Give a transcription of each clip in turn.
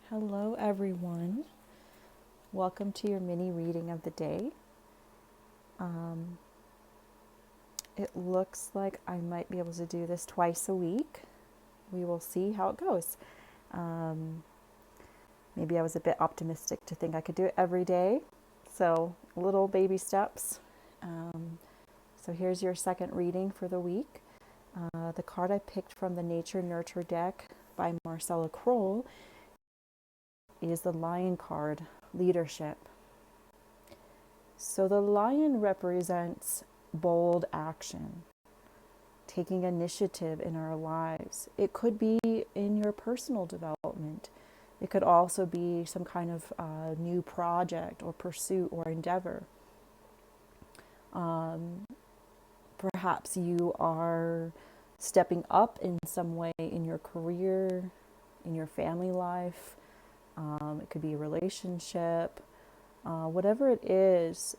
Hello, everyone. Welcome to your mini reading of the day. Um, it looks like I might be able to do this twice a week. We will see how it goes. Um, Maybe I was a bit optimistic to think I could do it every day. So, little baby steps. Um, so, here's your second reading for the week. The card I picked from the Nature Nurture deck by Marcella Kroll is the Lion card, Leadership. So the lion represents bold action, taking initiative in our lives. It could be in your personal development. It could also be some kind of new project or pursuit or endeavor. Um, Perhaps you are stepping up in some way in your career, in your family life. It could be a relationship. Whatever it is,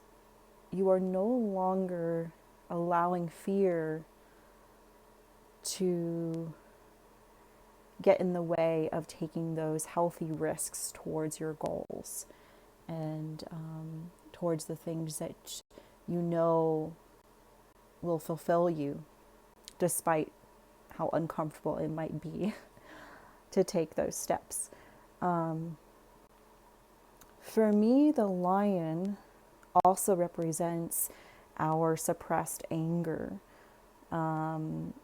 you are no longer allowing fear to get in the way of taking those healthy risks towards your goals and towards the things that you know will fulfill you, despite how uncomfortable it might be to take those steps. Um, for me, the lion also represents our suppressed anger. Um,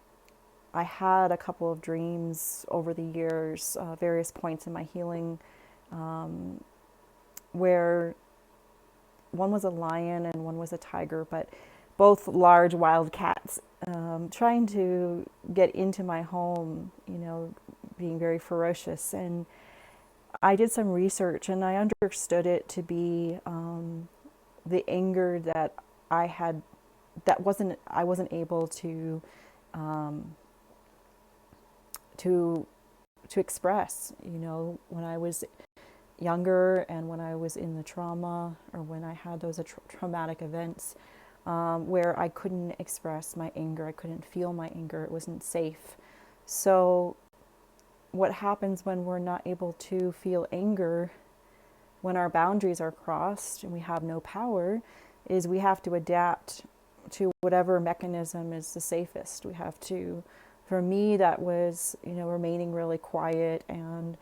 I had a couple of dreams over the years, various points in my healing, um, where one was a lion and one was a tiger, but both large wild cats trying to get into my home, being very ferocious. And I did some research and I understood it to be the anger that I had, I wasn't able um, to to express, when I was younger and when I was in the trauma or when I had those traumatic events where I couldn't express my anger, I couldn't feel my anger, it wasn't safe. So, what happens when we're not able to feel anger, when our boundaries are crossed and we have no power, is we have to adapt to whatever mechanism is the safest. We have to, for me, that was, remaining really quiet and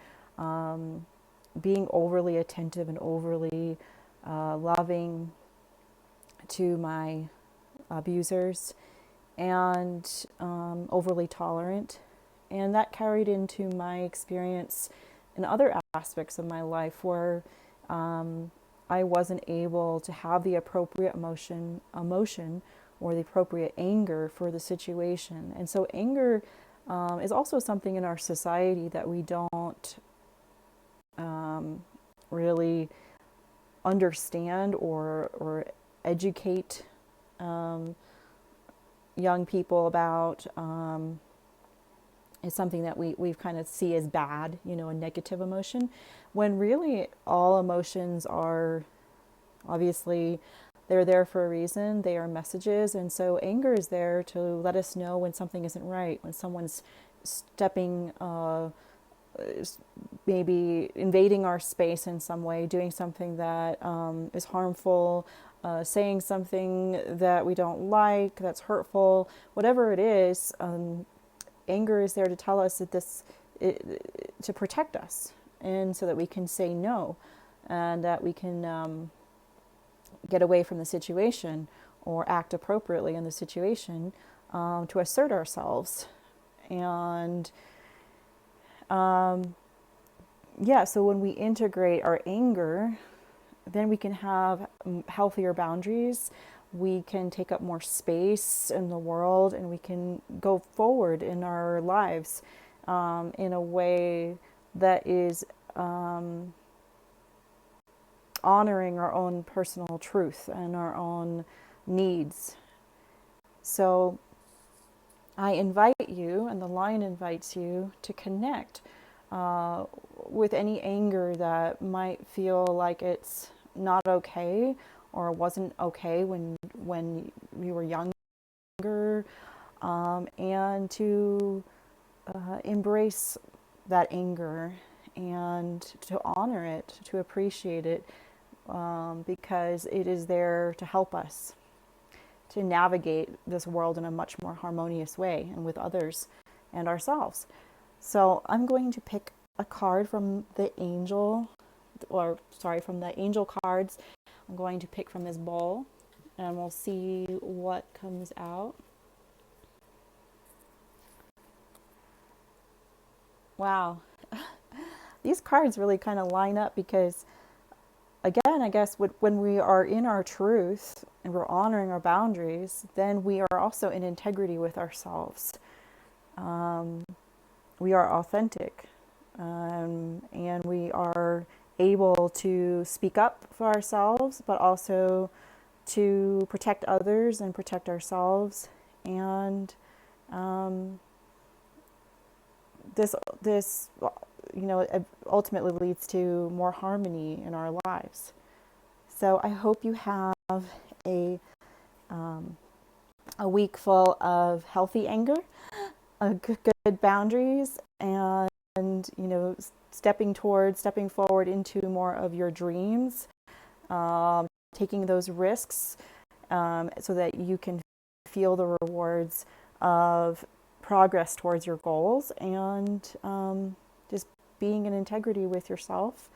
being overly attentive and overly loving to my abusers and overly tolerant. And that carried into my experience in other aspects of my life where I wasn't able to have the appropriate emotion or the appropriate anger for the situation. And so anger is also something in our society that we don't really understand or educate young people about. Is something that we've kind of see as bad, a negative emotion, when really all emotions are obviously, they're there for a reason. They are messages. And so anger is there to let us know when something isn't right, when someone's stepping, maybe invading our space in some way, doing something that is harmful, saying something that we don't like, that's hurtful, whatever it is. Anger is there to tell us that to protect us, and so that we can say no, and that we can get away from the situation or act appropriately in the situation to assert ourselves. And so when we integrate our anger, then we can have healthier boundaries. We can take up more space in the world and we can go forward in our lives in a way that is honoring our own personal truth and our own needs. So I invite you, and the lion invites you, to connect with any anger that might feel like it's not okay or wasn't okay when you were younger, and to embrace that anger and to honor it, to appreciate it, because it is there to help us to navigate this world in a much more harmonious way and with others and ourselves. So I'm going to pick a card from the from the angel cards. I'm going to pick from this bowl, and we'll see what comes out. Wow. These cards really kind of line up because, again, I guess when we are in our truth and we're honoring our boundaries, then we are also in integrity with ourselves. We are authentic, and we are able to speak up for ourselves, but also to protect others and protect ourselves. And this ultimately leads to more harmony in our lives. So I hope you have a a week full of healthy anger, good boundaries, and stepping forward into more of your dreams, taking those risks, so that you can feel the rewards of progress towards your goals, and just being in integrity with yourself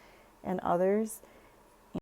and others,